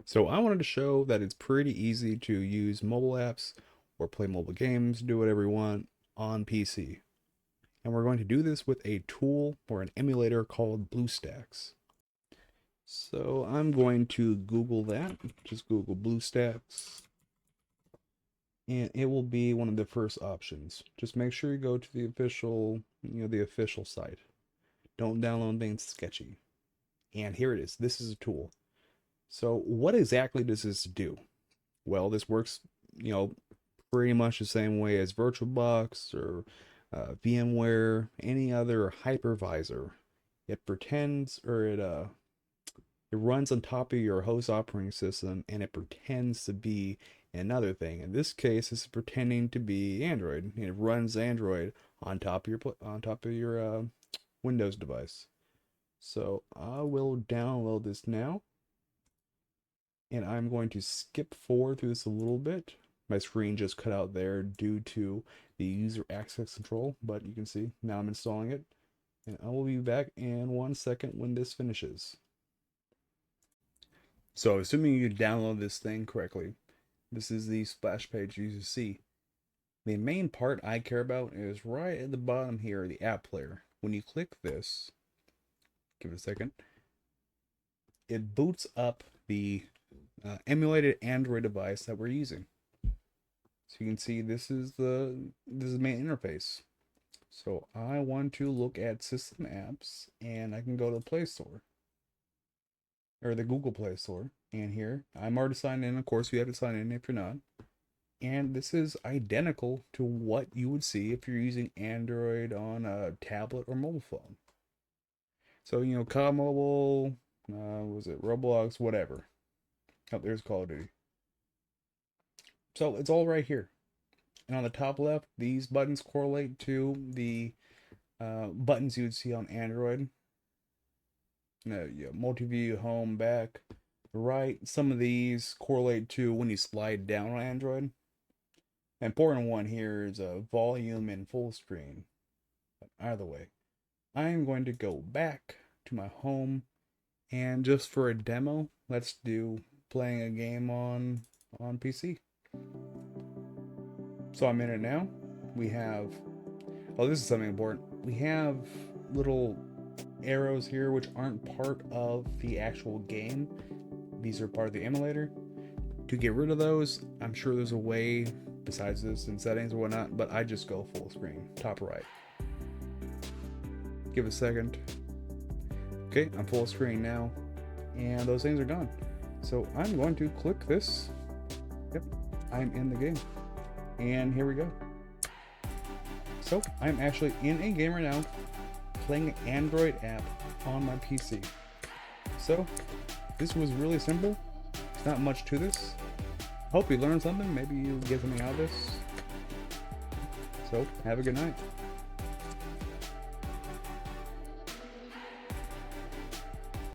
So I wanted to show that it's pretty easy to use mobile apps or play mobile games, do whatever you want on PC. And we're going to do this with a tool or an emulator called Bluestacks. So I'm going to Google that, just Google Bluestacks, and it will be one of the first options. Just make sure you go to the official, the official site. Don't download things sketchy. And here it is. This is a tool. So what exactly does this do? Well, this works, you know, pretty much the same way as VirtualBox or VMware, any other hypervisor. It pretends, or it runs on top of your host operating system, and it pretends to be another thing. In this case, it's pretending to be Android. It runs Android on top of your Windows device. So I will download this now, and I'm going to skip forward through this a little bit. My screen just cut out there due to the user access control, but you can see now I'm installing it, and I will be back in 1 second when this finishes. So assuming you download this thing correctly, this is the splash page you see. The main part I care about is right at the bottom here, the app player. When you click this, give it a second, it boots up the emulated Android device that we're using. So you can see this is the main interface. So I want to look at system apps, and I can go to the Play Store or the Google Play Store, and here I'm already signed in. Of course, you have to sign in if you're not. And this is identical to what you would see if you're using Android on a tablet or mobile phone. So COD Mobile, was it Roblox, whatever. Oh, there's Call of Duty. So it's all right here. And on the top left, these buttons correlate to the buttons you would see on Android. Multi-view, home, back, right. Some of these correlate to when you slide down on Android. The important one here is volume and full screen. But either way, I'm going to go back to my home, and just for a demo, let's do playing a game on PC. So I'm in it now. We have, oh, this is something important. We have little arrows here which aren't part of the actual game. These are part of the emulator. To get rid of those, I'm sure there's a way besides this in settings or whatnot, but I just go full screen, top right. Give it a second. Okay, I'm full screen now, and those things are gone. So I'm going to click this. Yep, I'm in the game. And here we go. So I'm actually in a game right now, playing an Android app on my PC. So this was really simple. There's not much to this. Hope you learned something. Maybe you get something out of this. So have a good night.